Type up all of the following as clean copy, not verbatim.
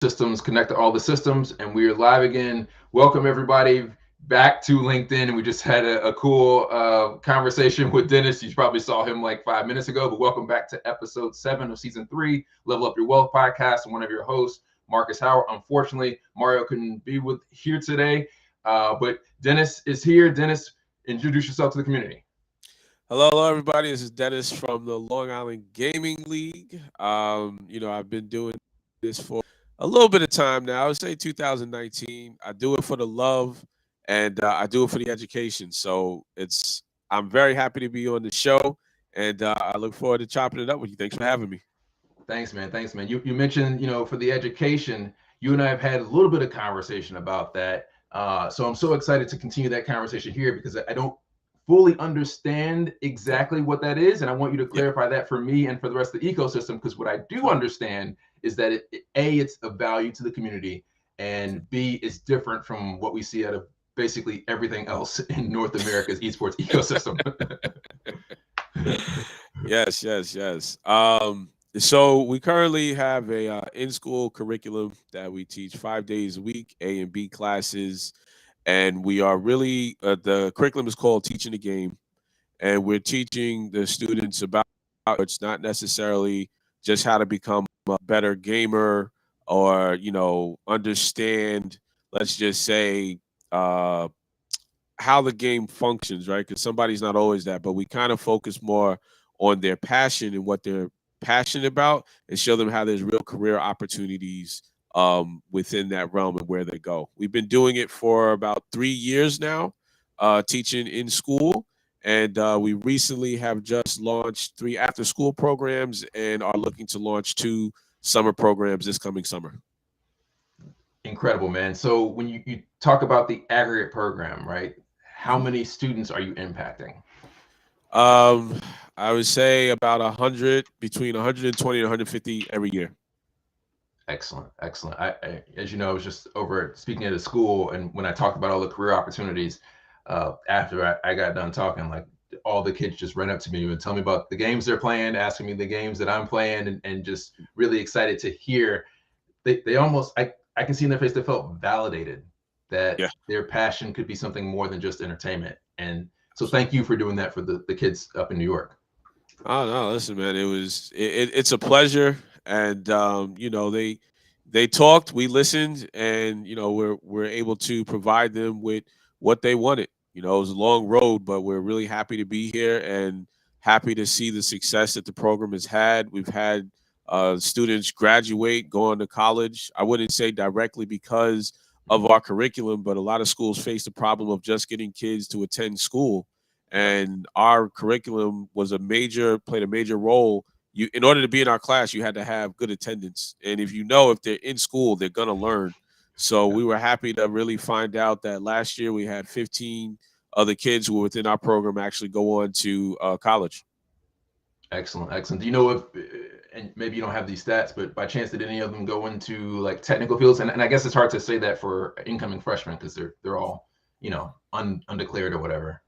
systems, connect to all the systems, and we are live again. Welcome everybody back to LinkedIn. We just had a cool conversation with Dennis. You probably saw him like 5 minutes ago, but welcome back to episode 7 of season 3, Level Up Your Wealth podcast. I'm one of your hosts, Marcus Howard. Unfortunately, Mario couldn't be with here today, but Dennis is here. Dennis, introduce yourself to the community. Hello, everybody. This is Dennis from the Long Island Gaming League. I've been doing this for a little bit of time now. I would say 2019. I do it for the love, and I do it for the education. So I'm very happy to be on the show, and I look forward to chopping it up with you. Thanks for having me. Thanks, man. Thanks, man. You mentioned, for the education, you and I have had a little bit of conversation about that. So I'm so excited to continue that conversation here because I don't fully understand exactly what that is. And I want you to Yeah, clarify that for me and for the rest of the ecosystem, because what I do sure. understand is that A, it's a value to the community, and B, it's different from what we see out of basically everything else in North America's esports ecosystem. Yes, yes, yes. So we currently have a in-school curriculum that we teach 5 days a week, A and B classes, and we are really the curriculum is called Teaching the Game, and we're teaching the students about it's not necessarily just how to become a better gamer or understand. Let's just say uh, how the game functions, right? Because somebody's not always that, but we kind of focus more on their passion and what they're passionate about, and show them how there's real career opportunities within that realm and where they go. We've been doing it for about 3 years now, teaching in school, and we recently have just launched 3 after-school programs and are looking to launch 2 summer programs this coming summer. Incredible, man. So when you talk about the aggregate program, right? How many students are you impacting? Um, I would say about 100, between 120 and 150 every year. Excellent, excellent. As you know, I was just over speaking at a school, and when I talked about all the career opportunities, after I got done talking, like all the kids just ran up to me and tell me about the games they're playing, asking me the games that I'm playing, and just really excited to hear. They almost I can see in their face they felt validated that Yeah, their passion could be something more than just entertainment. And so thank you for doing that for the kids up in New York. oh no, listen, man, it's a pleasure, and they talked, we listened, and we're able to provide them with what they wanted. It was a long road, but we're really happy to be here and happy to see the success that the program has had. We've had students graduate, go on to college. I wouldn't say directly because of our curriculum, but a lot of schools face the problem of just getting kids to attend school, Yep. and our curriculum played a major role. You, in order to be in our class, you had to have good attendance, and if they're in school, they're gonna learn. So Yep. we were happy to really find out that last year we had 15 other kids who were within our program actually go on to college. Excellent, excellent. Do you know if, and maybe you don't have these stats, but by chance did any of them go into like technical fields? And I guess it's hard to say that for incoming freshmen because they're all undeclared or whatever.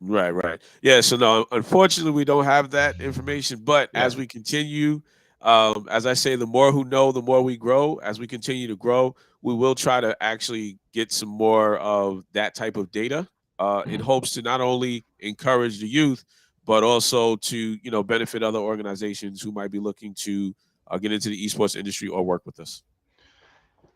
Right, right. Yeah, so no, unfortunately we don't have that information, but Yeah. as we continue, as I say, the more who know, the more we grow. As we continue to grow, we will try to actually get some more of that type of data, in Mhm. hopes to not only encourage the youth, but also to, benefit other organizations who might be looking to get into the esports industry or work with us.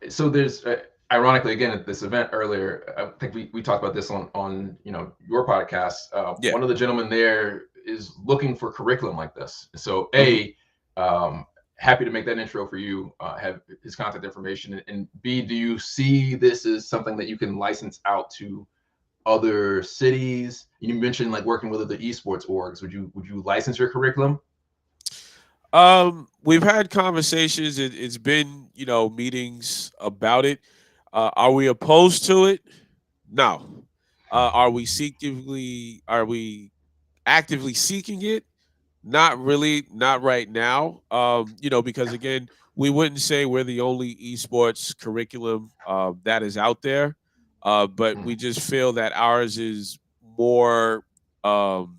So there's ironically again at this event earlier, I think we talked about this on your podcast. Yeah. One of the gentlemen there is looking for curriculum like this. So Hmm. um, happy to make that intro for you. Have his contact information, and B, do you see this as something that you can license out to other cities? You mentioned like working with other esports orgs. Would you license your curriculum? We've had conversations. It's been, meetings about it. Are we opposed to it? No. Are we actively seeking it? Not really, not right now. Because again, we wouldn't say we're the only esports curriculum that is out there. But we Mhm. just feel that ours is more um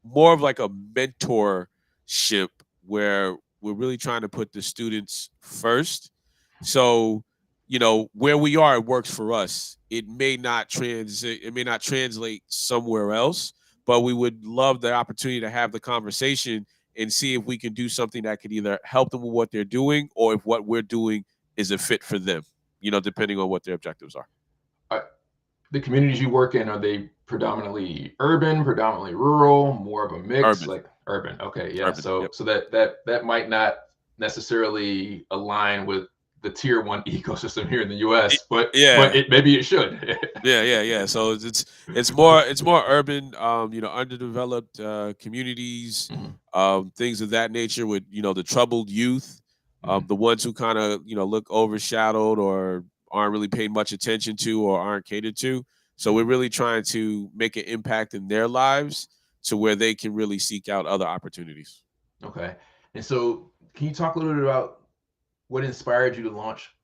more of like a mentorship, where we're really trying to put the students first, So, where we are, it works for us. It may not translate somewhere else, but we would love the opportunity to have the conversation and see if we can do something that could either help them with what they're doing or if what we're doing is a fit for them, depending on what their objectives are. Uh, the communities you work in, are they predominantly urban, predominantly rural, more of a mix? Urban, Like urban. Okay, yeah. urban. So Yep. that might not necessarily align with the tier one ecosystem here in the US, but Yeah. it maybe it should. Yeah. So it's more urban, underdeveloped communities, Mhm. things of that nature with the troubled youth, Mhm. the ones who kind of look overshadowed or aren't really paid much attention to or aren't catered to. So we're Mhm. really trying to make an impact in their lives to where they can really seek out other opportunities. Okay. And so can you talk a little bit about what inspired you to launch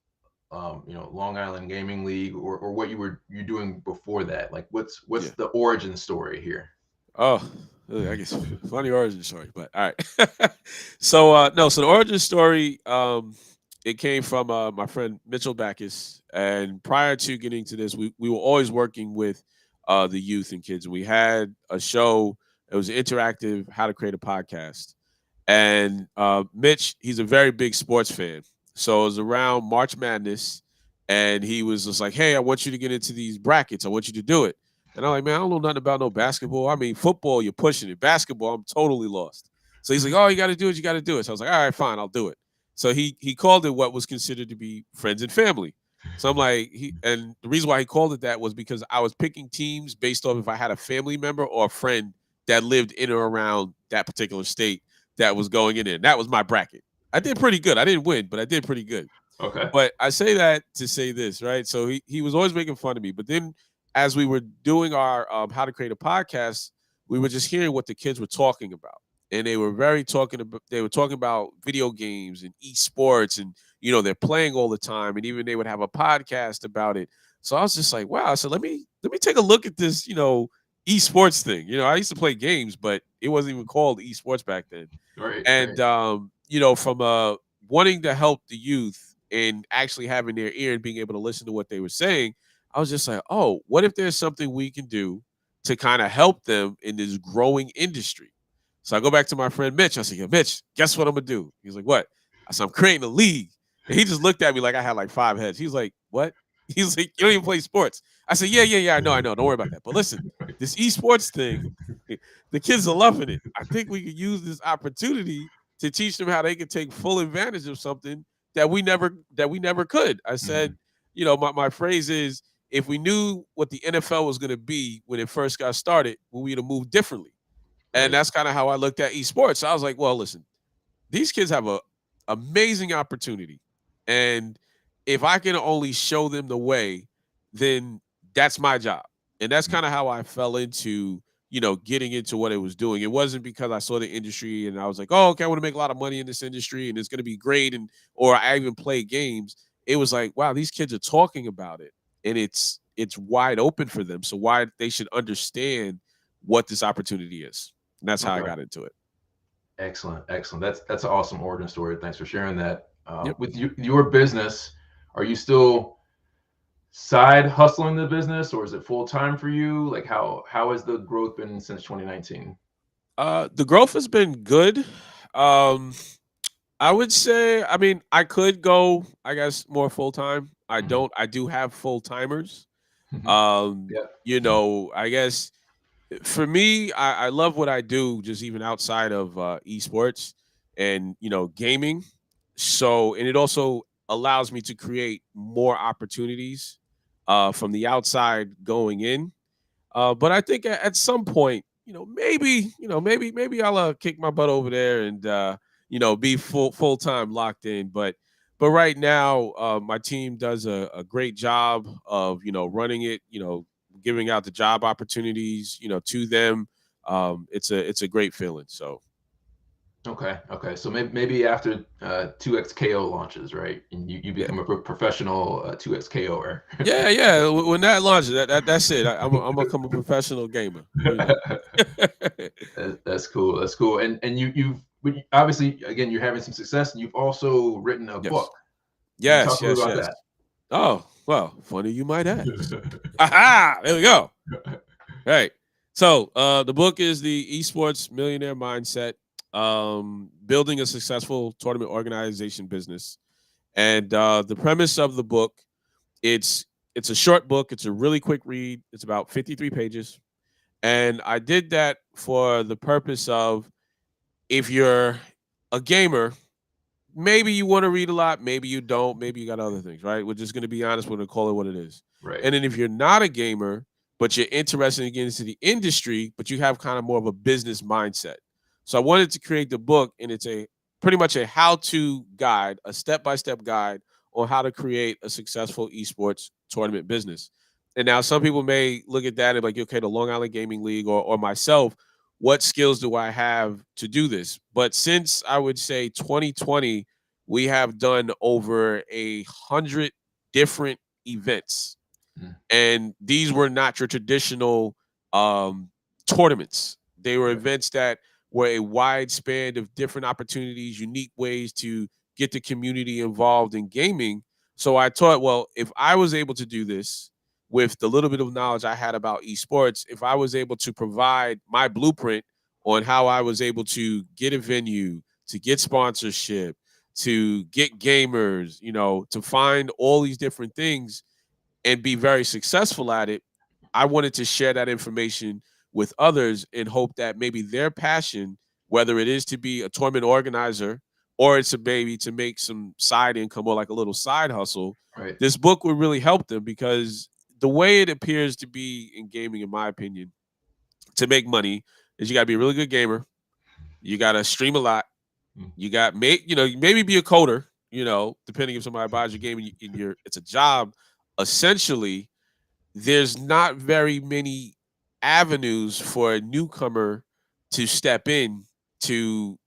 Long Island Gaming League, or what you doing before that? Like what's Yeah. the origin story here? Oh, I guess funny origin story, but all right. So no, so the origin story, it came from my friend Mitchell Backus, and prior to getting to this, we were always working with the youth and kids. We had a show. It was interactive, how to create a podcast, and Mitch, he's a very big sports fan. So it was around March Madness, and he was just like, "Hey, I want you to get into these brackets. I want you to do it." And I'm like, "Man, I don't know nothing about no basketball. I mean, football, you're pushing it. Basketball, I'm totally lost." So he's like, "Oh, you got to do it. You got to do it." So I was like, "All right, fine, I'll do it." So he called it what was considered to be friends and family. So I'm like, and the reason why he called it that was because I was picking teams based off if I had a family member or a friend that lived in or around that particular state that was going in there. That was my bracket. I did pretty good. I didn't win, but I did pretty good. Okay. But I say that to say this, right? So he was always making fun of me. But then as we were doing our how to create a podcast, we were just hearing what the kids were talking about. And they were talking about video games and esports and they're playing all the time. And even they would have a podcast about it. So I was just like, wow. So let me take a look at this, esports thing. I used to play games, but it wasn't even called esports back then. Right, And right. from wanting to help the youth and actually having their ear and being able to listen to what they were saying, I was just like, oh, what if there's something we can do to kind of help them in this growing industry? So I go back to my friend Mitch. I said, "Yeah, Mitch, guess what I'm gonna do?" He's like, "What?" I said, "I'm creating a league." And he just looked at me like I had like 5 heads. He's like, "What?" He's like, "You don't even play sports." I said, "Yeah. I know. Don't worry about that. But listen, this esports thing, the kids are loving it. I think we could use this opportunity to teach them how they can take full advantage of something that we never could." I said, Mhm. my phrase is, if we knew what the NFL was going to be when it first got started, we'd have moved differently. And Right. that's kind of how I looked at esports. So I was like, well, listen, these kids have a amazing opportunity. And if I can only show them the way, then that's my job. And that's Mhm. kind of how I fell into, getting into what it was doing. It wasn't because I saw the industry and I was like, oh, okay, I want to make a lot of money in this industry and it's going to be great. And, or I even play games. It was like, wow, these kids are talking about it and it's wide open for them. So why they should understand what this opportunity is. And that's how I Okay. got into it. Excellent, excellent. That's an awesome origin story. Thanks for sharing that. Yep. With your business, are you still side hustling the business, or is it full time for you? Like how has the growth been since 2019? The growth has been good. Um, I would say, I mean, I could go, I guess, more full time. I Hmm. don't. I do have full timers. Yeah. I guess for me, I love what I do, just even outside of esports and gaming. So, and it also allows me to create more opportunities from the outside going in. But I think at some point, maybe I'll kick my butt over there and be full time locked in. But right now, my team does a great job of running it, giving out the job opportunities, to them. It's a great feeling. So Okay. Okay. So maybe after 2XKO launches, right, and you yeah. become a professional 2XKOer. Yeah. When that launches, that's it. I'm gonna become a professional gamer. That's cool. That's cool. And obviously, again, you're having some success, and you've also written a Yes. book. Can you talk Yes, a little yes, about yes. that? Oh, well, funny you might ask. Aha! There we go. Right. So the book is the Esports Millionaire Mindset, building a successful tournament organization business. And the premise of the book, it's it's a short book. It's a really quick read. It's about 53 pages. And I did that for the purpose of, if you're a gamer, maybe you want to read a lot, maybe you don't, maybe you got other things, right? We're just going to be honest, we're going to call it what it is. Right. And then if you're not a gamer, but you're interested in getting into the industry, but you have kind of more of a business mindset. So I wanted to create the book, and it's a pretty much a how-to guide, a step-by-step guide on how to create a successful esports tournament business. And now some people may look at that and be like, okay, the Long Island Gaming League or myself, what skills do I have to do this? But since I would say 2020, we have done over 100 different events, Mm. and these were not your traditional um, tournaments. They were Right. events that were a wide span of different opportunities, unique ways to get the community involved in gaming. So I thought, well, if I was able to do this with the little bit of knowledge I had about esports, if I was able to provide my blueprint on how I was able to get a venue, to get sponsorship, to get gamers, to find all these different things and be very successful at it, I wanted to share that information with others in hope that maybe their passion, whether it is to be a tournament organizer or it's a baby to make some side income or like a little side hustle, Right. this book would really help them, because the way it appears to be in gaming, in my opinion, to make money is you got to be a really good gamer. You got to stream a lot. Mm. You got maybe be a coder, depending if somebody buys your game and it's a job. Essentially, there's not very many avenues for a newcomer to step in to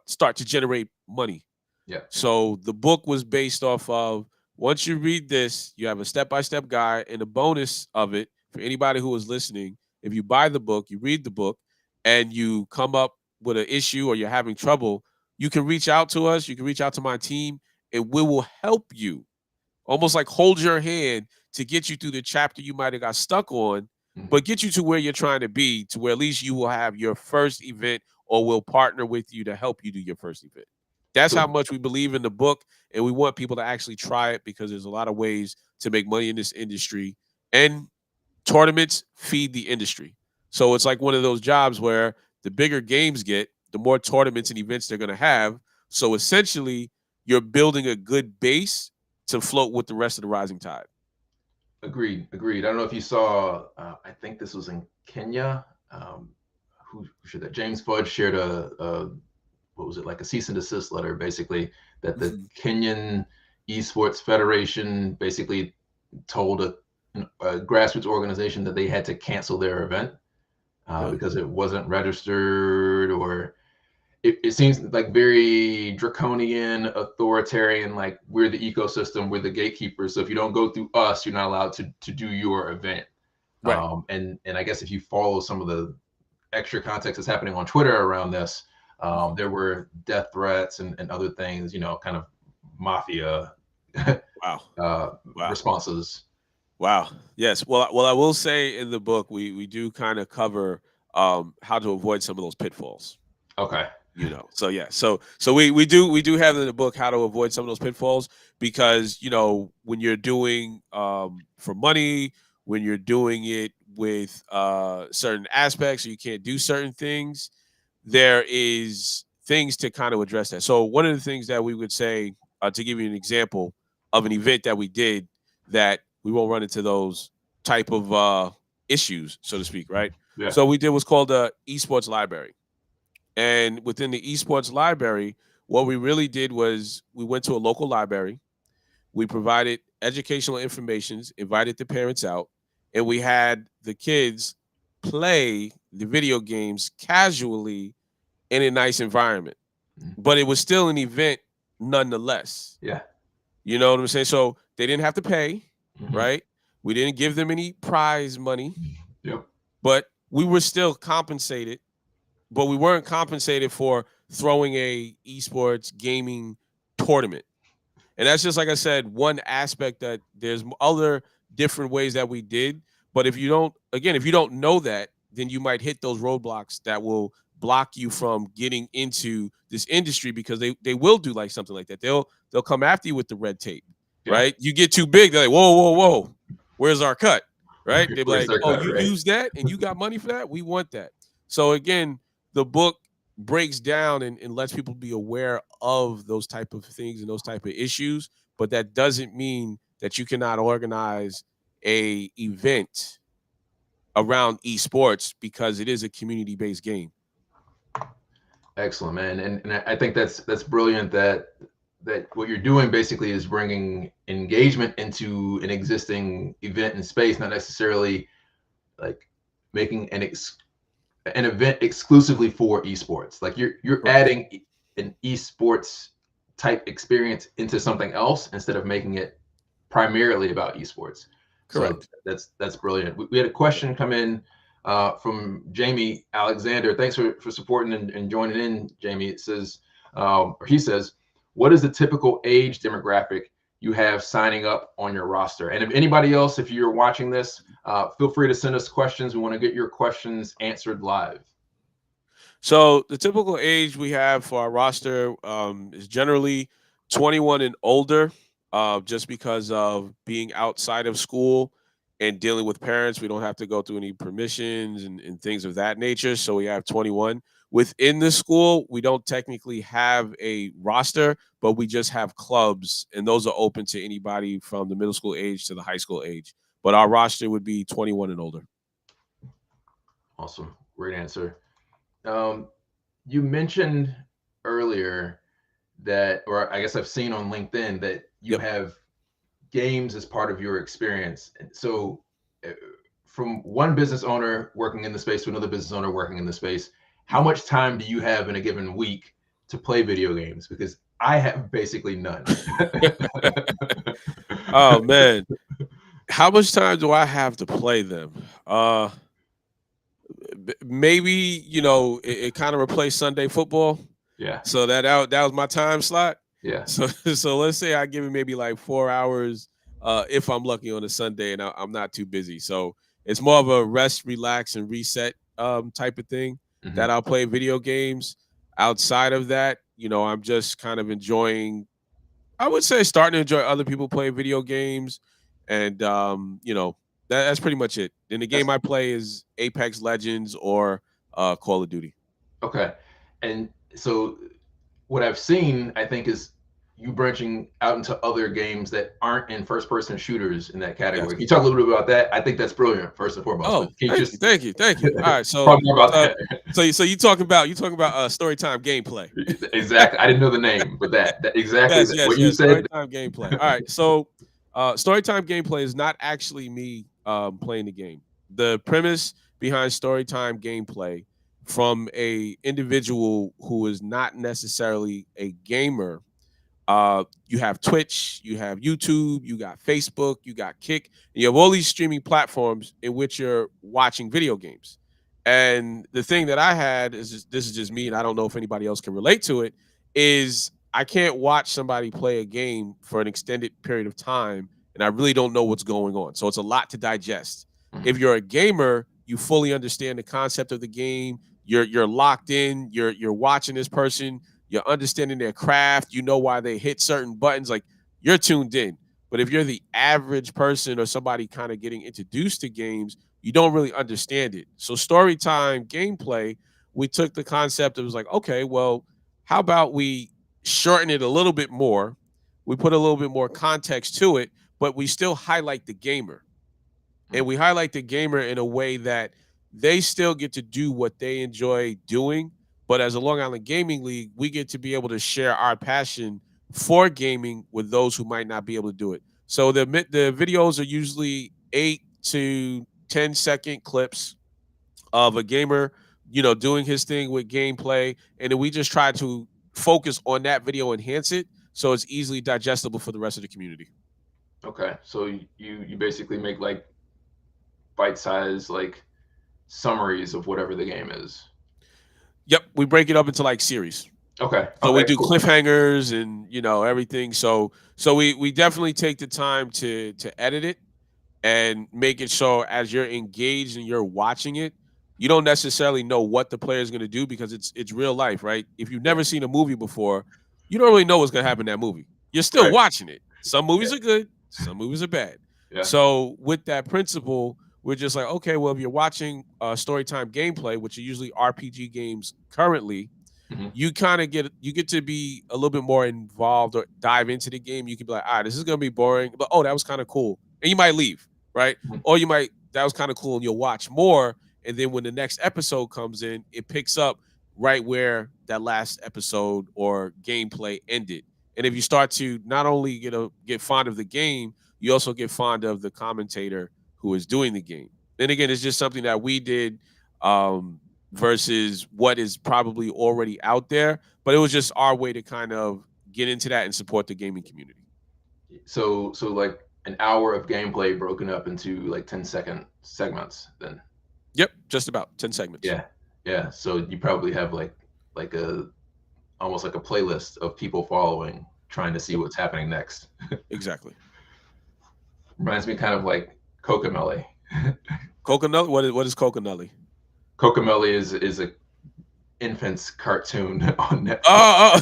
start to generate money. Yeah. So the book was based off of, once you read this, you have a step-by-step guide, and a bonus of it for anybody who is listening. If you buy the book, you read the book, and you come up with an issue or you're having trouble, you can reach out to us. You can reach out to my team, and we will help you, almost like hold your hand to get you through the chapter you might have got stuck on, Mm. but get you to where you're trying to be, to where at least you will have your first event, or we'll partner with you to help you do your first event. That's how So much we believe in the book, and we want people to actually try it, because there's a lot of ways to make money in this industry, and tournaments feed the industry. So it's like one of those jobs where the bigger games get, the more tournaments and events they're going to have. So essentially, you're building a good base to float with the rest of the rising tide. agreed. Agreed. I don't know if you saw. I think this was in Kenya. Who shared that? James Fudge shared a what was it, like a cease and desist letter, basically, that the Mhm. Kenyan Esports Federation basically told a grassroots organization that they had to cancel their event Yeah. because it wasn't registered, or it seems like very draconian, authoritarian. Like, we're the ecosystem, we're the gatekeepers. So if you don't go through us, you're not allowed to do your event. Right. And I guess if you follow some of the extra context that's happening on Twitter around this, Mhm. there were death threats and other things, kind of mafia Wow. Wow. responses. Wow. Yes. Well, I will say in the book we do kind of cover how to avoid some of those pitfalls. Okay. So yeah, so we do have in the book how to avoid some of those pitfalls, because when you're doing for money, when you're doing it with certain aspects, or you can't do certain things, there is things to kind of address that. So one of the things that we would say, to give you an example of an event that we did, that we won't run into those type of issues, so to speak, right? Yeah. So we did what's called a esports library. And within the esports library, what we really did was we went to a local library, we provided educational information, invited the parents out, and we had the kids play the video games casually in a nice environment. Mm. But it was still an event nonetheless. Yeah. You know what I'm saying? So they didn't have to pay, Hmm. right? We didn't give them any prize money, Yep. but we were still compensated, but we weren't compensated for throwing a esports gaming tournament. And that's just like I said, one aspect that there's other different ways that we did. But if you don't, again, if you don't know that, then you might hit those roadblocks that will block you from getting into this industry because they will do like something like that. They'll come after you with the red tape, Yeah. right? You get too big, they're like, whoa, whoa, whoa, where's our cut? Right? They're Where's like, their oh, cut, you right? use that and you got money for that? We want that. So again, the book breaks down and lets people be aware of those type of things and those type of issues, but that doesn't mean that you cannot organize a event around esports because it is a community based game. Excellent, man. And I think that's brilliant that what you're doing basically is bringing engagement into an existing event in space, not necessarily like making an event exclusively for esports. Like you're Correct. adding an esports type experience into something else instead of making it primarily about esports. So Correct. that's brilliant. We had a question come in from Jamie Alexander. Thanks for supporting and joining in, Jamie. It says, or he says, what is the typical age demographic you have signing up on your roster? And if anybody else, if you're watching this, feel free to send us questions. We want to get your questions answered live. So the typical age we have for our roster is generally 21 and older, just because of being outside of school and dealing with parents. We don't have to go through any permissions and things of that nature. So we have 21. Within the school, we don't technically have a roster, but we just have clubs, and those are open to anybody from the middle school age to the high school age. But our roster would be 21 and older. Awesome. Great answer. Um, you mentioned earlier that, or I guess I've seen on LinkedIn that you Yep. have games as part of your experience. So, uh, from one business owner working in the space to another business owner working in the space, how Mhm. much time do you have in a given week to play video games? Because I have basically none. Oh man, how much time do I have to play them? Maybe it kind of replaced Sunday football, Yeah, so that was my time slot. yeah. So so let's say I give it maybe like 4 hours, if I'm lucky on a Sunday and I'm not too busy. So it's more of a rest, relax, and reset type of thing that Hmm. I'll play video games. Outside of that, I'm just kind of enjoying. I would say starting to enjoy other people play video games, and that's pretty much it. And the That's game I play is Apex Legends or Call of Duty. okay. And so what I've seen, I think, is you branching out into other games that aren't in first person shooters in that category. Can you Yes. talk a little bit about that? I think that's brilliant, first and foremost, but Oh, can you thank you, just thank you, thank you. All right, talk so more about so that? you talking about story time gameplay. Exactly. I didn't know the name, but that exactly Yes, that, yes, what you yes. said. Storytime gameplay. All right. So, storytime gameplay is not actually me playing the game. The premise behind storytime gameplay from a individual who is not necessarily a gamer. You have Twitch, you have YouTube, you got Facebook, you got Kick, and you have all these streaming platforms in which you're watching video games. And the thing that I had is this is just me, and I don't know if anybody else can relate to it. Is I can't watch somebody play a game for an extended period of time, and I really don't know what's going on. So it's a lot to digest. Mhm. If you're a gamer, you fully understand the concept of the game. You're locked in. You're watching this person, you're understanding their craft, you know why they hit certain buttons, like you're tuned in. But if you're the average person or somebody kind of getting introduced to games, you don't really understand it. So story time gameplay, we took the concept, it was like, okay, well, how about we shorten it a little bit more? We put a little bit more context to it, but we still highlight the gamer, and we highlight the gamer in a way that they still get to do what they enjoy doing. But as a Long Island Gaming League, we get to be able to share our passion for gaming with those who might not be able to do it. So the videos are usually 8 to 10 second clips of a gamer, doing his thing with gameplay, and then we just try to focus on that video, enhance it so it's easily digestible for the rest of the community. Okay, so you basically make like bite size like summaries of whatever the game is. Yep, we break it up into like series. Okay. So we Okay. do Cool. cliffhangers and everything. So we definitely take the time to edit it and make it so as you're engaged and you're watching it, you don't necessarily know what the player is going to do because it's real life, right? If you've Yeah. never seen a movie before, you don't really know what's going to happen in that movie. You're still Right. watching it. Some Yeah. movies are good, some movies are bad. Yeah. So with that principle, we're just like, okay, well, if you're watching storytime gameplay, which are usually RPG games currently, Hmm. you get to be a little bit more involved or dive into the game. You can be like, all right, this is gonna be boring, but oh, that was kind of cool. And you might leave, right? Hmm. Or you might that was kind of cool and you'll watch more. And then when the next episode comes in, it picks up right where that last episode or gameplay ended. And if you start to not only get fond of the game, you also get fond of the commentator who is doing the game. Then again, it's just something that we did um versus what is probably already out there. But it was just our way to kind of get into that and support the gaming community. So like an hour of gameplay broken up into like 10-second segments then. Yep, just about 10 segments. Yeah. Yeah. So you probably have like a almost like a playlist of people following, trying to see Yep, what's happening next. exactly. Reminds me kind of like Cocomelli. Coconut. What is Coconully? Cocomelli is a infant's cartoon on Netflix. Oh,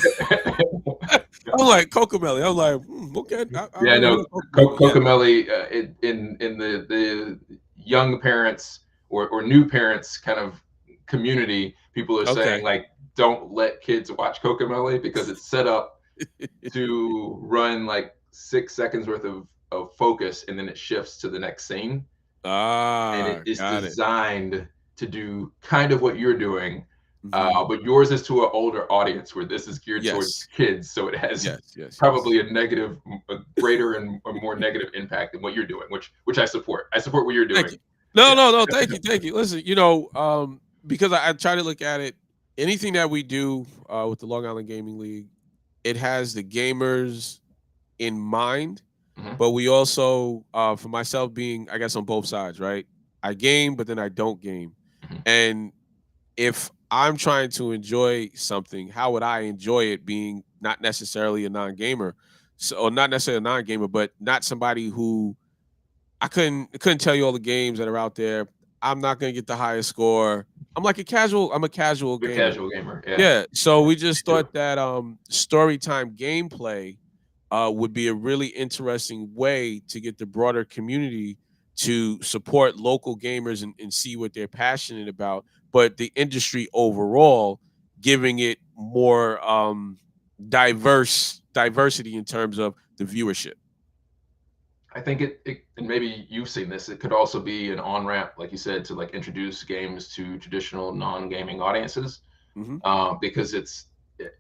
I'm like Cocomelly. I'm like, okay, I Yeah, never heard no, of Cocomelly. Yeah, Cocomelli in the young parents or new parents kind of community, people are saying okay. like, don't let kids watch Cocomelli because it's set up to run like 6 seconds worth of focus and then it shifts to the next scene. And it Ah, is got it. designed to do kind of what you're doing, Hmm. but yours is to an older audience where this is geared towards Yes, kids, so it has yes, yes, yes. probably a greater and a more negative impact than what you're doing, which I support. I support what you're Thank you. doing. No, Yeah. no, no. Thank you, thank you. Listen, because I try to look at it. Anything that we do with the Long Island Gaming League, it has the gamers in mind, Hmm. but we also, for myself, being I guess on both sides, right? I game, but then I don't game, Hmm. and if I'm trying to enjoy something, how would I enjoy it being not necessarily a non-gamer, so or not necessarily a non-gamer, but not somebody who I couldn't tell you all the games that are out there. I'm not gonna get the highest score. I'm a casual You're a gamer. casual gamer. Yeah. Yeah. So we just Me too. thought that story time gameplay would be a really interesting way to get the broader community to support local gamers and see what they're passionate about, but the industry overall giving it more diversity in terms of the viewership. I think and maybe you've seen this. It could also be an on ramp, like you said, to like introduce games to traditional non gaming audiences, Hmm. because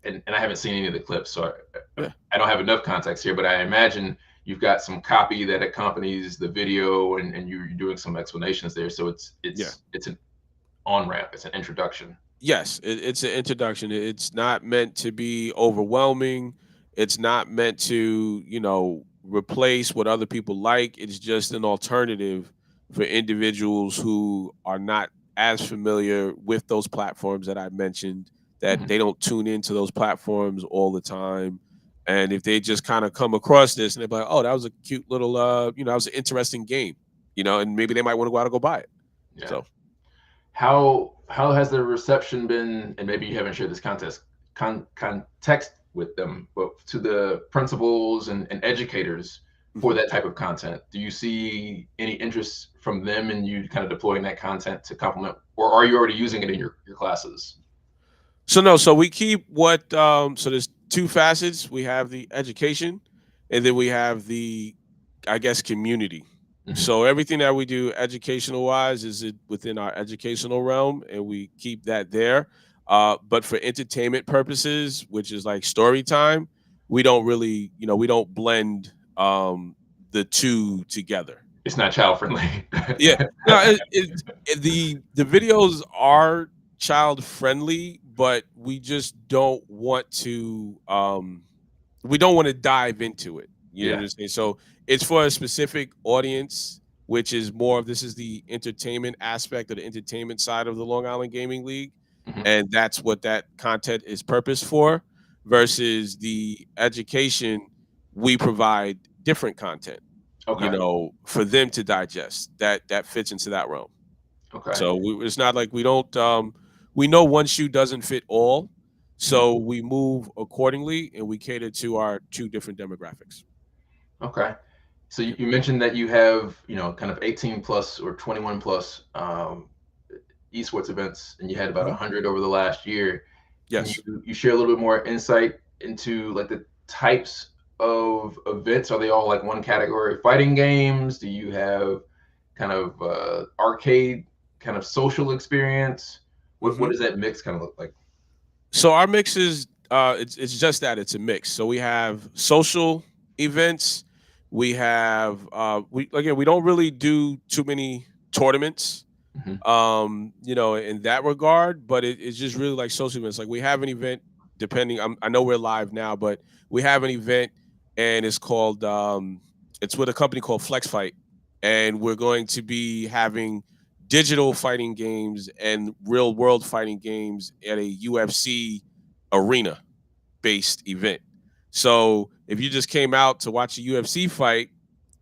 and I haven't seen any of the clips, so Yeah. I don't have enough context here, but I imagine you've got some copy that accompanies the video, and you're doing some explanations there. So Yeah. it's an on ramp, it's an introduction. Yes, it's an introduction. It's not meant to be overwhelming. It's not meant to, replace what other people like. It's just an alternative for individuals who are not as familiar with those platforms that I mentioned, that Mhm. they don't tune into those platforms all the time. And if they just kind of come across this and they're like, oh, that was a cute little, that was an interesting game, and maybe they might want to go out and go buy it. Yeah. So, How has the reception been? And maybe you haven't shared this context with them, but to the principals and educators for mhm. that type of content, do you see any interest from them in you kind of deploying that content to complement, or are you already using it in your classes? So no, so we keep what so there's two facets. We have the education and then we have the I guess community. Hmm. So everything that we do educational wise is it within our educational realm and we keep that there. But for entertainment purposes, which is like story time, we don't really, we don't blend the two together. It's not child friendly. Yeah, no, the videos are child friendly, but we don't want to dive into it. You Yeah. understand? So it's for a specific audience, which is more of this is the entertainment aspect of the entertainment side of the Long Island Gaming League, Hmm. and that's what that content is purpose for. Versus the education, we provide different content, Okay. for them to digest. That fits into that realm. Okay. So it's not like we don't. We know one shoe doesn't fit all, Mhm. so we move accordingly, and we cater to our two different demographics. Okay. So Yep. you mentioned that you have, kind of 18 plus or 21 plus esports events, and you had about Mhm. 100 over the last year. Can Yes. you share a little bit more insight into like the types of events? Are they all like one category? Fighting games? Do you have kind of arcade kind of social experience? What Hmm. does that mix kind of look like? So our mix is it's just that it's a mix. So we have social events. We have we don't really do too many tournaments, Hmm. in that regard, but it's just really like social events. Like we have an event, depending. I know we're live now, but we have an event, and it's called it's with a company called Flex Fight, and we're going to be having digital fighting games and real world fighting games at a UFC arena based event. So if you just came out to watch a UFC fight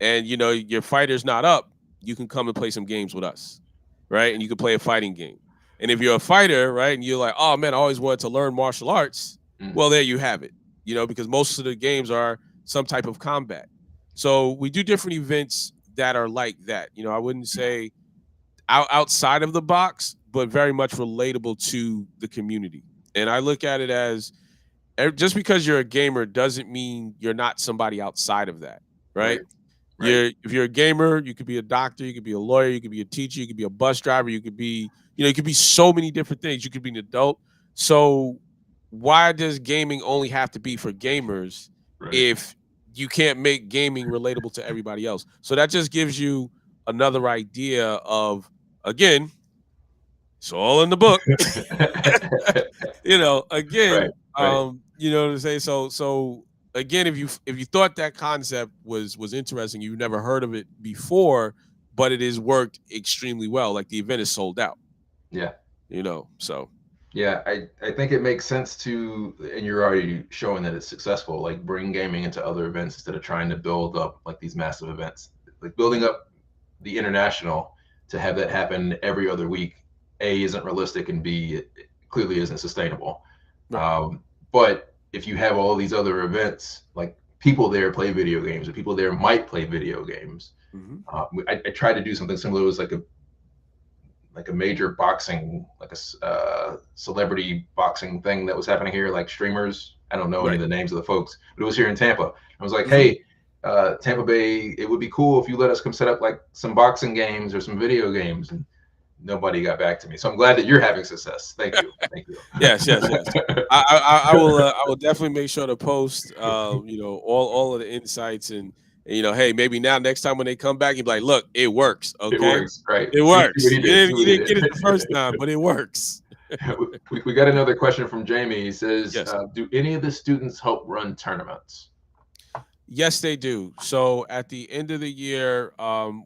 and your fighter's not up, you can come and play some games with us, right? And you can play a fighting game. And if you're a fighter, right, and you're like, oh man, I always wanted to learn martial arts, Mm. well, there you have it. Because most of the games are some type of combat. So we do different events that are like that. I wouldn't say outside of the box, but very much relatable to the community. And I look at it as just because you're a gamer doesn't mean you're not somebody outside of that, Right. right? Right. If you're a gamer, you could be a doctor, you could be a lawyer, you could be a teacher, you could be a bus driver, you could be, you could be so many different things. You could be an adult. So why does gaming only have to be for gamers Right. if you can't make gaming relatable to everybody else? So that just gives you another idea of, again, it's all in the book. Right. Again, Right. to say so again, if you thought that concept was interesting, you've never heard of it before, but it has worked extremely well. Like the event is sold out, Yeah. so Yeah, I think it makes sense to, and you're already showing that it's successful, like bring gaming into other events instead of trying to build up like these massive events. Like building yeah, up the international to have that happen every other week, A, isn't realistic, and B, it clearly isn't sustainable. right. But if you have all these other events, like people there play video games, and people there might play video games. Hmm. I tried to do something similar. It was like a major boxing, like a celebrity boxing thing that was happening here, like streamers. I don't know any Right. of the names of the folks, but it was here in Tampa. I was like, Hmm. hey, Tampa Bay, it would be cool if you let us come set up like some boxing games or some video games. And nobody got back to me. So I'm glad that you're having success. Thank you. Thank you. Yes, yes, yes. I will I will definitely make sure to post all of the insights and hey, maybe now next time when they come back, you'd be like, look, it works, It okay? works, right? It See what works. he You did. See didn't you what he didn't get it did. the first time, but it works. We got another question from Jamie. He says, Yes. do any of the students help run tournaments? Yes, they do. So at the end of the year,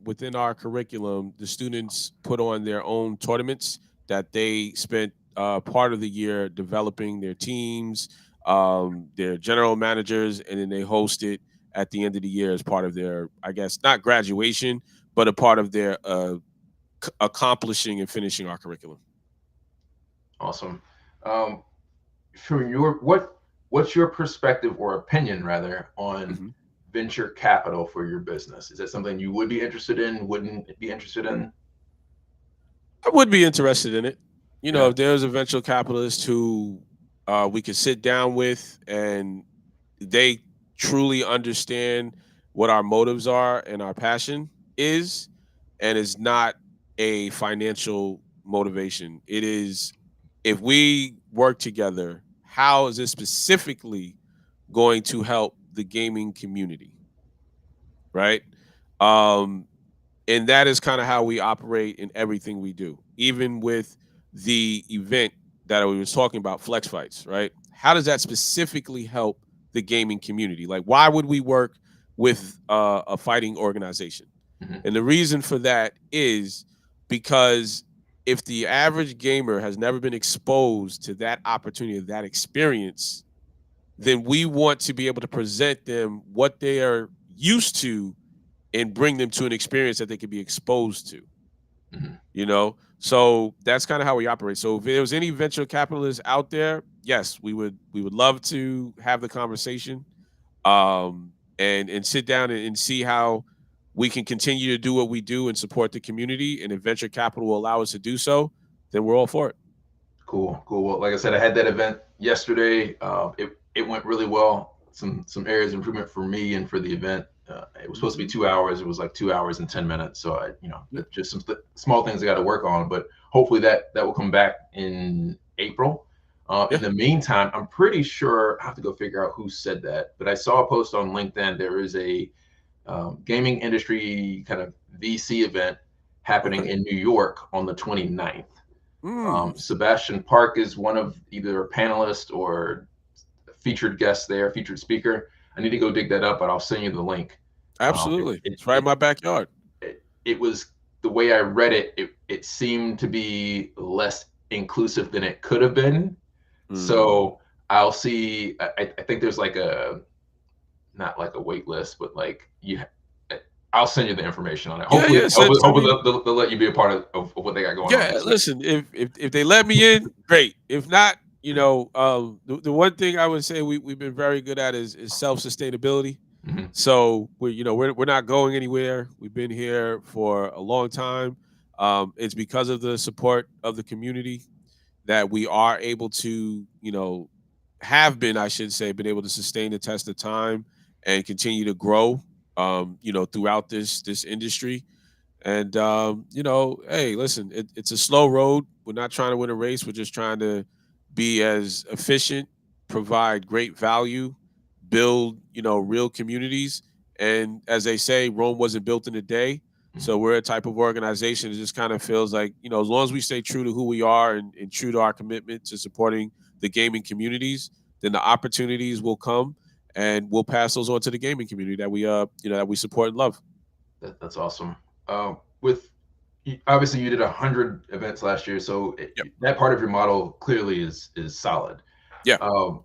within our curriculum, the students put on their own tournaments that they spent part of the year developing their teams, their general managers, and then they host it at the end of the year as part of their, I guess, not graduation, but a part of their accomplishing and finishing our curriculum. Awesome. Um, from what's your perspective or opinion rather on Mhm. venture capital for your business? Is that something you would be interested in? Wouldn't be interested in? I would be interested in it. Yeah. If there's a venture capitalist who we could sit down with and they truly understand what our motives are and our passion is, and it's not a financial motivation. It is, if we work together, how is this specifically going to help the gaming community, right? Um, and that is kind of how we operate in everything we do, even with the event that we was talking about, flex fights, right? How does that specifically help the gaming community? Like, why would we work with a fighting organization? Hmm. And the reason for that is because if the average gamer has never been exposed to that opportunity, that experience, then we want to be able to present them what they are used to and bring them to an experience that they can be exposed to. Mhm. So that's kind of how we operate. So if there was any venture capitalists out there, yes, we would love to have the conversation, and sit down and see how we can continue to do what we do and support the community. And if venture capital will allow us to do so, then we're all for it. Cool, cool. Well, like I said, I had that event yesterday. It went really well. Some areas of improvement for me and for the event. It was supposed to be Hmm. 2 hours. It was like 2 hours and 10 minutes. So Yeah. just some small things I got to work on. But hopefully that will come back in April. In Yeah. the meantime, I'm pretty sure I have to go figure out who said that. But I saw a post on LinkedIn. There is a gaming industry kind of VC event happening Okay. in New York on the 29th. Mm, Sebastian Park is one of either a panelist or featured guest there, featured speaker. I need to go dig that up, but I'll send you the link. It, absolutely. it, It's right in it, my backyard. it was the way I read it, it seemed to be less inclusive than it could have been. Mm. So I'll see. I think there's like not like a wait list, but like I'll send you the information on it. Yeah, Hopefully, yeah. Send me. they'll let you be a part of what they got going on Yeah, this year. listen. If they let me in, great. If not, the one thing I would say we've been very good at is self sustainability. Mm-hmm. So we're not going anywhere. We've been here for a long time. It's because of the support of the community that we are able to, have been, I should say, been able to sustain the test of time and continue to grow, throughout this industry. And hey, listen, it's a slow road. We're not trying to win a race. We're just trying to be as efficient, provide great value, build real communities. And as they say, Rome wasn't built in a day. So we're a type of organization that just kind of feels like, as long as we stay true to who we are and true to our commitment to supporting the gaming communities, then the opportunities will come and we'll pass those on to the gaming community that we support and love. That's awesome. With obviously you did 100 events last year, so Yep. that part of your model clearly is solid. Yeah. Um,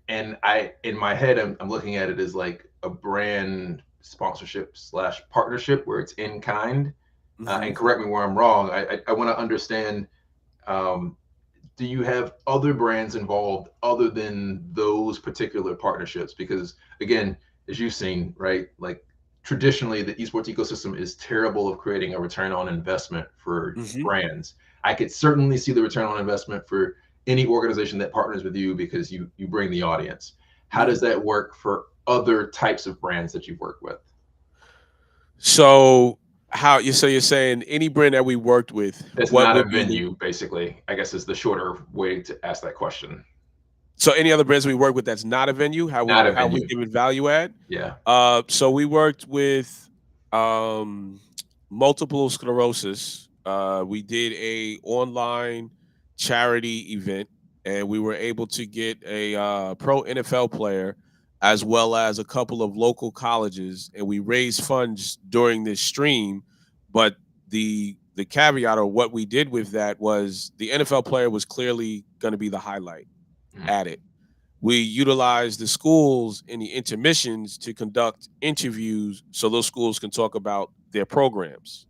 and I in my head I'm looking at it as like a brand sponsorship slash partnership where it's in kind. Hmm. And correct me where I'm wrong. I want to understand. Um, do you have other brands involved other than those particular partnerships? Because again, as you've seen, right, like traditionally the esports ecosystem is terrible of creating a return on investment for Hmm. brands. I could certainly see the return on investment for any organization that partners with you because you bring the audience. How does Mm. that work for other types of brands that you've worked with? So you're saying any brand that we worked with, That's what not a would be the venue, basically. I guess is the shorter way to ask that question. so any other brands we work with that's not a venue, how we Not a how we venue. give it value add? Yeah. So we worked with um multiple sclerosis. We did a online charity event and we were able to get a pro NFL player as well as a couple of local colleges and we raised funds during this stream, but the caveat or what we did with that was the NFL player was clearly going to be the highlight Mhm. at it. We utilized the schools in the intermissions to conduct interviews so those schools can talk about their programs.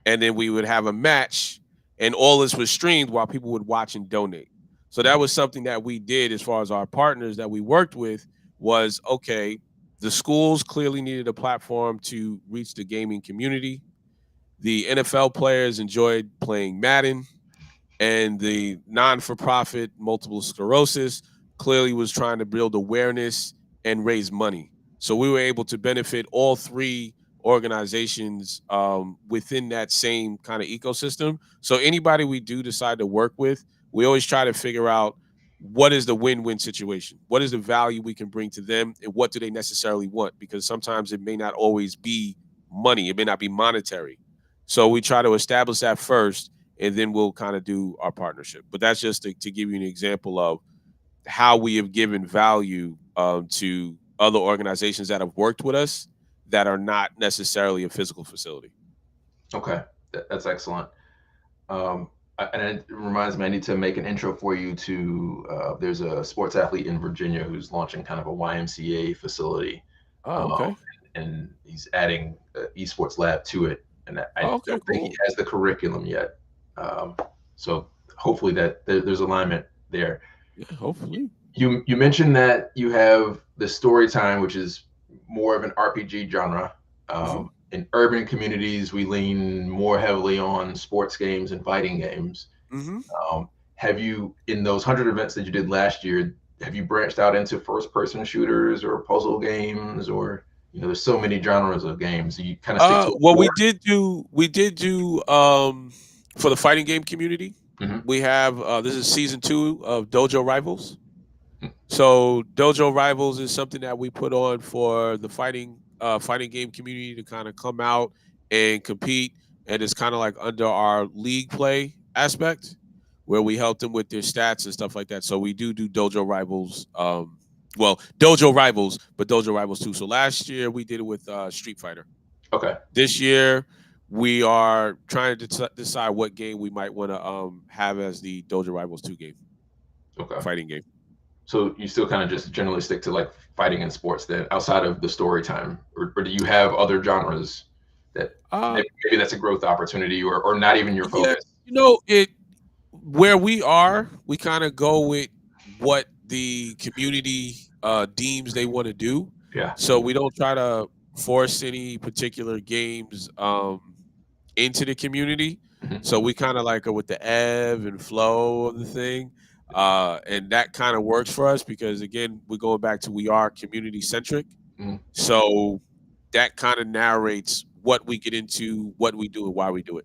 And then we would have a match, and all this was streamed while people would watch and donate. So that Mhm. was something that we did as far as our partners that we worked with was okay, the schools clearly needed a platform to reach the gaming community. The NFL players enjoyed playing Madden and the non-for-profit multiple sclerosis clearly was trying to build awareness and raise money. So we were able to benefit all three organizations within that same kind of ecosystem. So anybody we do decide to work with, we always try to figure out what is the win-win situation, what is the value we can bring to them, and what do they necessarily want, because sometimes it may not always be money, it may not be monetary. So we try to establish that first and then we'll kind of do our partnership. But that's just to give you an example of how we have given value to other organizations that have worked with us that are not necessarily a physical facility. Okay, that's excellent. And it reminds me, I need to make an intro for you to. There's a sports athlete in Virginia who's launching kind of a YMCA facility, Oh, um, okay. and he's adding an esports lab to it. And I Oh, okay, don't think he cool. has the curriculum yet. Um, so hopefully there's alignment there. Yeah, hopefully. You mentioned that you have the story time, which is more of an RPG genre. Hmm. In urban communities, we lean more heavily on sports games and fighting games. Hmm. Have you, in those 100 events that you did last year, have you branched out into first-person shooters or puzzle games, or there's so many genres of games. You kind of stick to a Well, core. we did do for the fighting game community. Hmm. We have this is season 2 of Dojo Rivals. So Dojo Rivals is something that we put on for the fighting game community to kind of come out and compete, and it's kind of like under our league play aspect, where we help them with their stats and stuff like that. So we do Dojo Rivals, well, Dojo Rivals, but Dojo Rivals too. So last year we did it with Street Fighter. Okay. This year we are trying to decide what game we might want to have as the Dojo Rivals 2 game, Okay. fighting game. So you still kind of just generally stick to like fighting and sports then, outside of the story time, or do you have other genres that Uh maybe that's a growth opportunity, or not even your yeah, focus? it where we are, we kind of go with what the community deems they want to do. Yeah. So we don't try to force any particular games into the community. Hmm. So we kind of like go with the ebb and flow of the thing. And that kind of works for us because again, we're going back to we are community centric. Hmm. So that kind of narrates what we get into, what we do, and why we do it.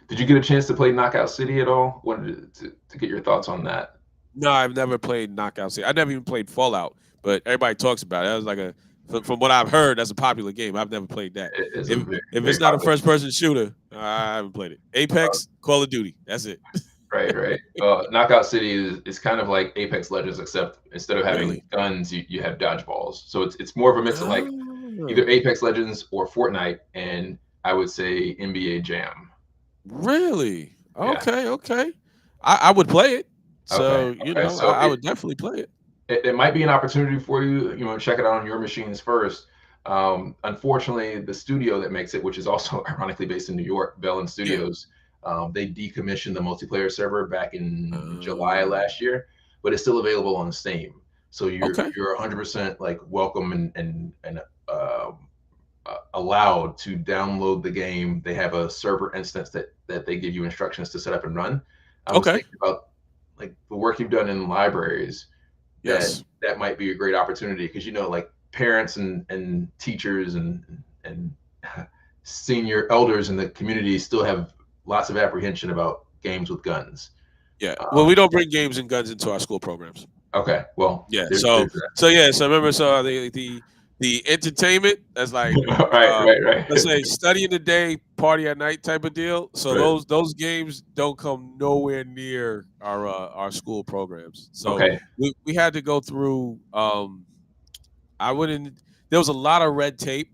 Did you get a chance to play Knockout City at all? Wanted to get your thoughts on that. No, I've never played Knockout City. I never even played Fallout, but everybody talks about it. That was like from what I've heard, that's a popular game. I've never played that. It's a If very, if very it's not a popular. first person shooter, I haven't played it. Apex, Call of Duty, that's it. Right, right. Knockout City is kind of like Apex Legends, except instead of having Really? guns, you have dodgeballs. So it's more of a mix of like either Oh, Apex Legends or Fortnite, and I would say NBA Jam. really? Yeah. Okay, okay. I would play it. Okay. So Okay. So I would definitely play it. it might be an opportunity for you. Check it out on your machines first. Unfortunately, the studio that makes it, which is also ironically based in New York, Bellin Yeah. Studios, they decommissioned the multiplayer server back in July Uh, last year, but it's still available on Steam. So okay. you're 100% like welcome and allowed to download the game. They have a server instance that they give you instructions to set up and run. I was Okay. thinking about like the work you've done in libraries, that Yes. that might be a great opportunity because like parents and teachers and senior elders in the community still have lots of apprehension about games with guns. Yeah. Well, Um, we don't bring games and guns into our school programs. okay, well Yeah. there's that. So remember the entertainment that's like Right, uh right, right, let's say study in the day, party at night type of deal. So right. those games don't come nowhere near our school programs. So Okay. we had to go through I wouldn't there was a lot of red tape,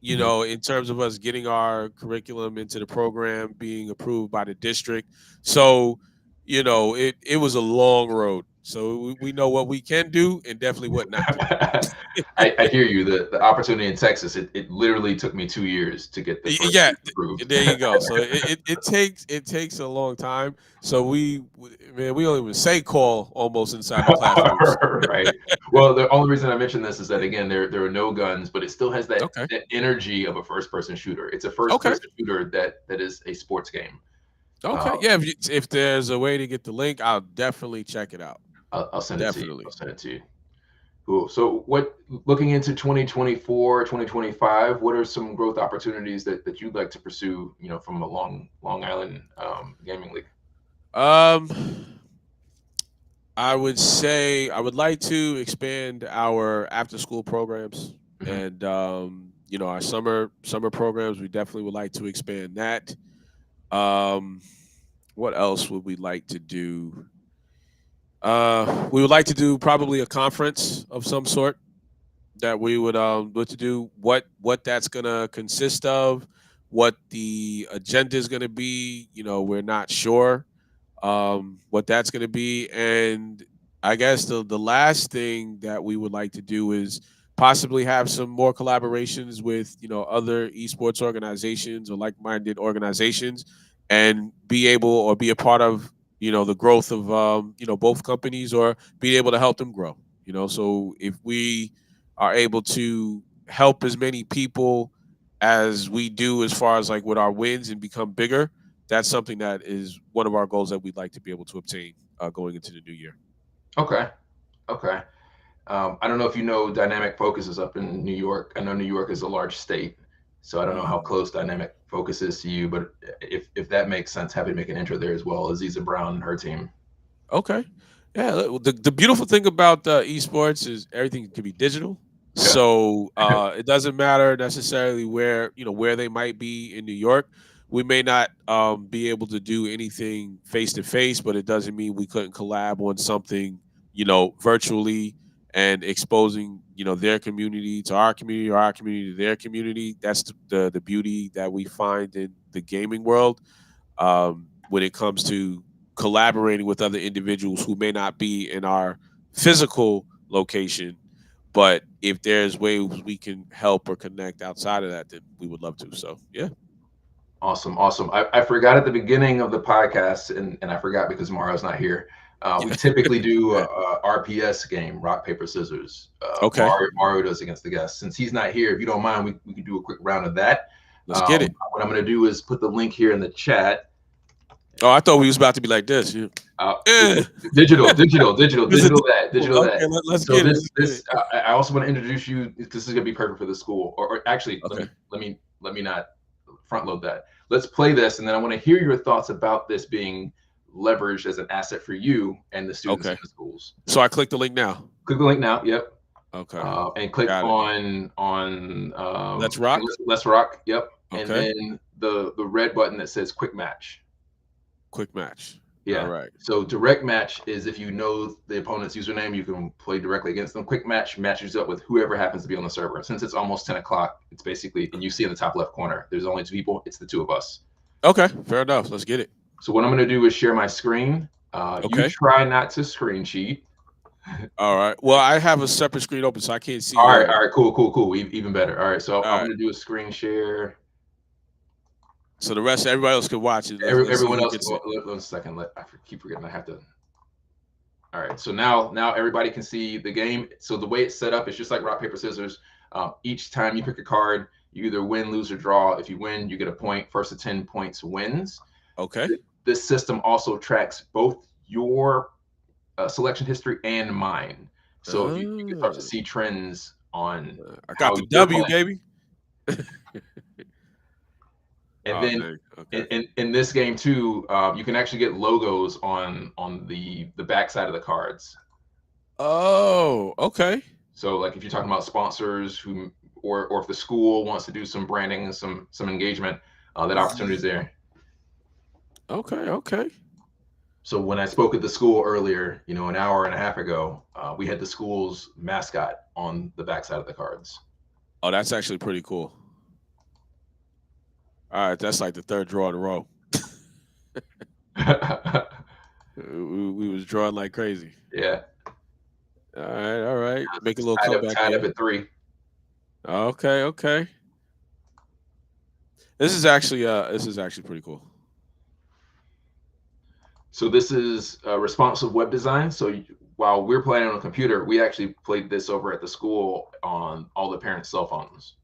Mhm. in terms of us getting our curriculum into the program, being approved by the district. So, it was a long road. So we know what we can do and definitely what not to do. I hear you. The opportunity in Texas, it literally took me 2 years to get the first Yeah, group approved. there you go. So it takes a long time. So man, we don't even say call almost inside the classrooms. Right. Well, the only reason I mention this is that again, there are no guns, but it still has that Okay. that energy of a first person shooter. It's a first Okay. person shooter that is a sports game. Okay. Um, Yeah. If there's a way to get the link, I'll definitely check it out. I'll send it to you. I'll Definitely. send it to you. Cool. So looking into 2024, 2025, what are some growth opportunities that you'd like to pursue, from a Long Island gaming league? Um, I would say I would like to expand our after school programs Hmm. and our summer programs. We definitely would like to expand that. Um, what else would we like to do? We would like to do probably a conference of some sort that we would look to do. What that's gonna consist of, what the agenda is going to be. We're not sure what that's going to be. And I guess the last thing that we would like to do is possibly have some more collaborations with other esports organizations or like-minded organizations, and be able or be a part of the growth of both companies, or be able to help them grow. So if we are able to help as many people as we do as far as like with our wins and become bigger, that's something that is one of our goals that we'd like to be able to obtain going into the new year. Okay. Okay. I don't know if you know Dynamic Focus is up in New York. I know New York is a large state, so I don't know how Mhm. close Dynamic Focus is to you, but if that makes sense, happy to make an intro there as well. Aziza Brown and her team. Okay. Yeah. The beautiful thing about esports is everything can be digital. Yeah. So it doesn't matter necessarily where they might be in New York. We may not be able to do anything face to face, but it doesn't mean we couldn't collab on something, virtually, and exposing, their community to our community, or our community to their community. That's the beauty that we find in the gaming world, when it comes to collaborating with other individuals who may not be in our physical location. But if there's ways we can help or connect outside of that, then we would love to. So yeah. Awesome. Awesome. I forgot at the beginning of the podcast, and I forgot because Mario's not here. We Yeah. typically do Yeah. a RPS game, rock, paper, scissors. Okay. Mario does against the guest. Since he's not here, if you don't mind, we can do a quick round of that. Let's get it. What I'm going to do is put the link here in the chat. Oh, I thought we was about to be like this. Yeah. Uh, Eh. digital, digital, digital, This is digital that, digital okay. that. Let's So get it. Let's get this it. Yeah. I also want to introduce you because this is gonna be perfect for the school. Or actually, Okay. let me not front load that. Let's play this, and then I want to hear your thoughts about this being leveraged as an asset for you and the students in Okay. the schools. So I click the link now. Click the link now. Yep. Okay. And click Got it. on Let's I think rock. let's rock. Yep. And Okay. then the red button that says quick match. Quick match. All Yeah. right. So direct match is if you know the opponent's username, you can play directly against them. Quick match matches up with whoever happens to be on the server. Since it's almost 10 o'clock, it's basically, and you see in the top left corner, there's only two people. It's the two of us. Okay. Fair enough. Let's get it. So what I'm going to do is share my screen. You Okay. try not to screen cheat. All right. Well, I have a separate screen open, so I can't see All right. yours. All right. Cool. Cool. Cool. Even better. All right. So All I'm right. going to do a screen share. So the rest, everybody else can watch it. Let's see Everyone who else. gets it. One second. I keep forgetting. I have to. All right, so now everybody can see the game. So the way it's set up is just like rock paper scissors. Each time you pick a card, you either win, lose, or draw. If you win, you get a point. First to 10 points wins. Okay. This system also tracks both your selection history and mine, so you can start to Ah, see trends on I got how the you're W, playing. baby. And Oh, then dang. Okay. in this game too, you can actually get logos on the back side of the cards. Oh, okay. So like if you're talking about sponsors who or if the school wants to do some branding and some engagement, that opportunity is there. Okay. Okay. So when I spoke at the school earlier, an hour and a half ago, we had the school's mascot on the backside of the cards. Oh, that's actually pretty cool. All right, that's like the third draw in a row. We was drawing like crazy. Yeah. All right. All right. Make a It's little comeback tied up there. at 3. Okay. Okay. This is actually pretty cool. So this is responsive web design. So while we're playing on a computer, we actually played this over at the school on all the parents' cell phones.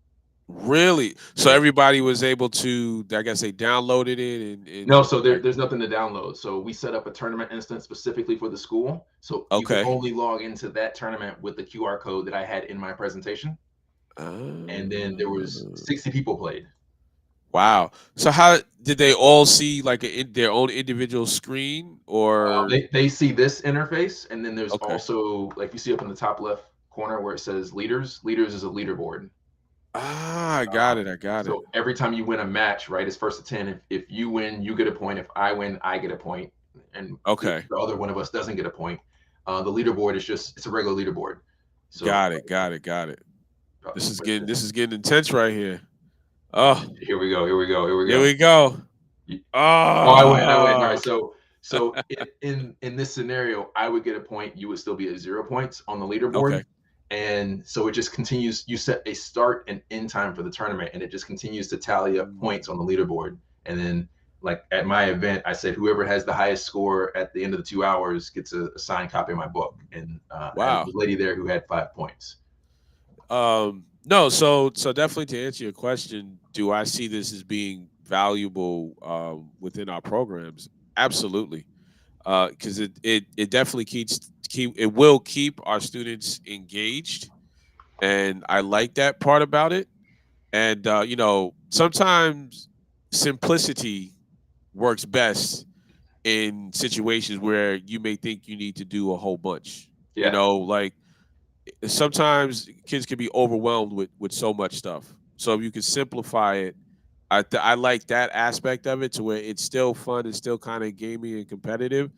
Really? So Yeah. everybody was able to, I guess they downloaded it No, and so like, there's nothing to download. So we set up a tournament instance specifically for the school. So you can okay. only log into that tournament with the QR code that I had in my presentation. And then there was Uh, 60 people played. wow. So how did they all see like their own individual screen or They see this interface, and then there's okay. also like you see up in the top left corner where it says leaders. Leaders is a leaderboard. Ah, I got it. I got it. So every time you win a match, right, it's first to 10. If you win, you get a point. If I win, I get a point. And if Okay. the other one of us doesn't get a point, the leaderboard is it's a regular leaderboard. So Got it. Got it. Got it. uh, This is getting intense right here. Oh, Here we go. Here we go. Here we here go. we go. Y- Oh, I win. I win. All right. Oh, So in this scenario, I would get a point. You would still be at 0 points on the leaderboard, okay. and so it just continues. You set a start and end time for the tournament, and it just continues to tally up Mm, points on the leaderboard. And then, like at my event, I said whoever has the highest score at the end of the 2 hours gets a signed copy of my book. And I had wow. a lady there who had 5 points. No, so definitely to answer your question, do I see this as being valuable within our programs? Absolutely. Because it definitely keep it will keep our students engaged, and I like that part about it. And sometimes simplicity works best in situations where you may think you need to do a whole bunch. Yeah. Like sometimes kids can be overwhelmed with so much stuff. So if you can simplify it, I like that aspect of it to where it's still fun and still kind of gamey and competitive.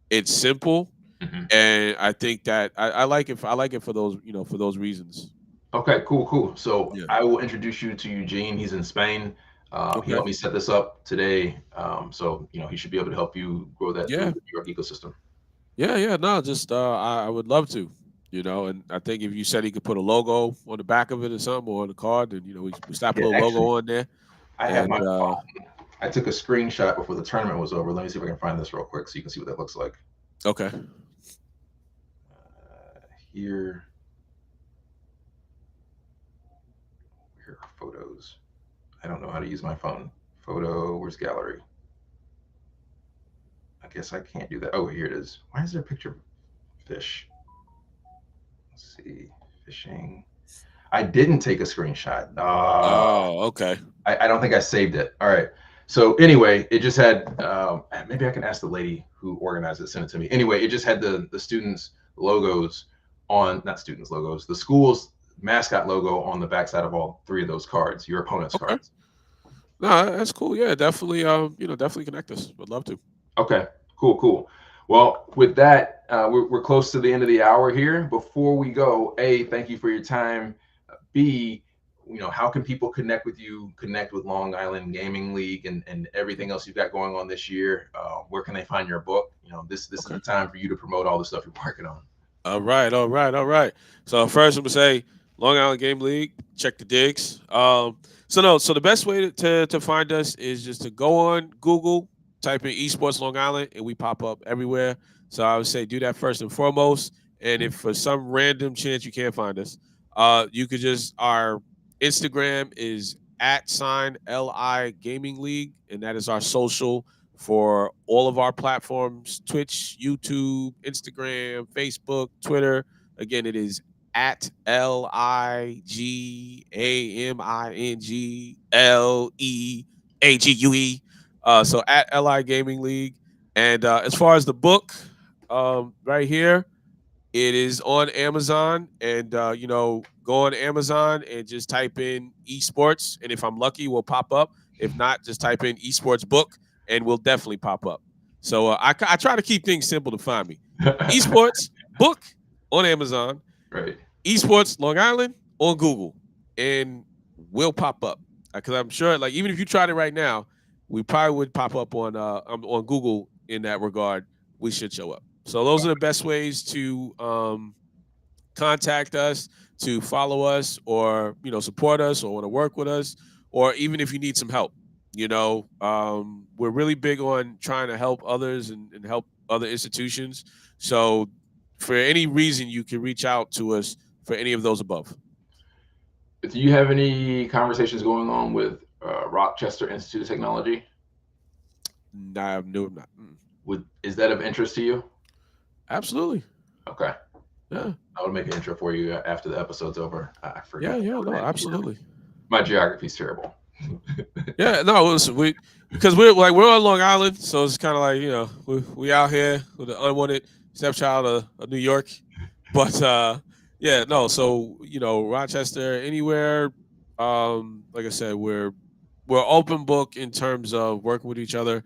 It's simple, Mhm. and I think that I like it. I like it for those for those reasons. Okay, cool, cool. So Yeah. I will introduce you to Eugene. He's in Spain. He Okay. helped me set this up today. So he should be able to help you grow that through Yeah. the New York ecosystem. Yeah. Yeah. No, just I would love to. And I think if you said he could put a logo on the back of it or something or on the card, then we start Yeah, put a logo actually, on there. I have And my phone. I took a screenshot before the tournament was over. Let me see if I can find this real quick so you can see what that looks like. okay. Here, here are photos. I don't know how to use my phone. Photo, where's gallery? I guess I can't do that. Oh, here it is. Why is there a picture of fish? Let's see, fishing. I didn't take a screenshot. Oh, okay. I don't think I saved it. All right. So anyway, it just had. Maybe I can ask the lady who organized it, send it to me. Anyway, it just had the students' logos on, not students' logos, the school's mascot logo on the backside of all three of those cards, your opponent's Okay. cards. No, that's cool. Yeah, definitely. Definitely connect us. Would love to. Okay, cool, cool. Well, with that, we're close to the end of the hour here. Before we go, A, thank you for your time. B, how can people connect with you, connect with Long Island Gaming League and everything else you've got going on this year? Where can they find your book? This is Okay. the time for you to promote all the stuff you're working on. All right. All right. All right. So first, I'm gonna say Long Island Game League. Check the digs. So no. So the best way to find us is just to go on Google, type in Esports Long Island, and we pop up everywhere. So I would say do that first and foremost. And if for some random chance you can't find us, you could just our Instagram is at sign LI Gaming League, and that is our social for all of our platforms: Twitch, YouTube, Instagram, Facebook, Twitter. Again, it is at LIGAMINGLEAGUE. So at LI Gaming League. And as far as the book, right here, it is on Amazon, and go on Amazon and just type in esports, and if I'm lucky, we'll pop up. If not, just type in esports book, and we'll definitely pop up. So I try to keep things simple to find me. Esports book on Amazon, Right. esports Long Island on Google, and we'll pop up. Because I'm sure, like even if you tried it right now, we probably would pop up on Google in that regard. We should show up. So those are the best ways to contact us, to follow us, or support us, or want to work with us, or even if you need some help. We're really big on trying to help others and help other institutions. So for any reason, you can reach out to us for any of those above. Do you have any conversations going on with Rochester Institute of Technology? No, no, I'm not. Is that of interest to you? Absolutely. Okay. Yeah. I will make an intro for you after the episode's over. I Yeah. forgot Yeah. what No, that is. absolutely. My geography's terrible. Yeah, no, listen, we because we're on Long Island, so it's kind of like we out here with the unwanted stepchild of New York, but yeah, no, so Rochester, anywhere, like I said, we're open book in terms of working with each other.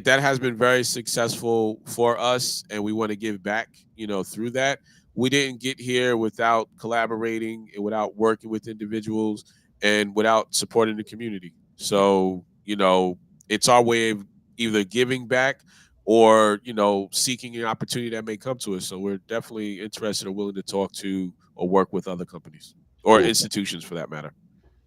That has been very successful for us, and we want to give back, through that. We didn't get here without collaborating and without working with individuals and without supporting the community. So, it's our way of either giving back or, seeking an opportunity that may come to us. So we're definitely interested or willing to talk to or work with other companies or Cool. institutions for that matter.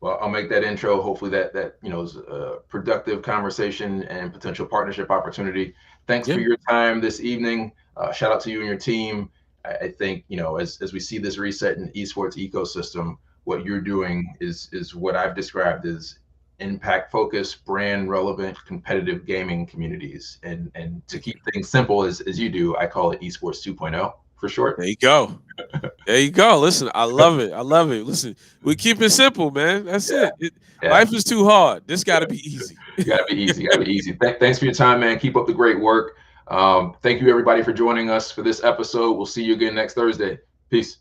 Well, I'll make that intro. Hopefully that is a productive conversation and potential partnership opportunity. Thanks for Yeah. your time this evening. Shout out to you and your team. I think as we see this reset in the esports ecosystem, what you're doing is what I've described as impact focused, brand relevant, competitive gaming communities. And to Thank keep you. things simple as you do, I call it esports 2.0 for short. There you go. There you go. Listen, I love it. I love it. Listen, we keep it simple, man. That's Yeah, it. yeah. Life is too hard. This got to be easy. Gotta be easy. Gotta be easy. Thanks for your time, man. Keep up the great work. Thank you, everybody, for joining us for this episode. We'll see you again next Thursday. Peace.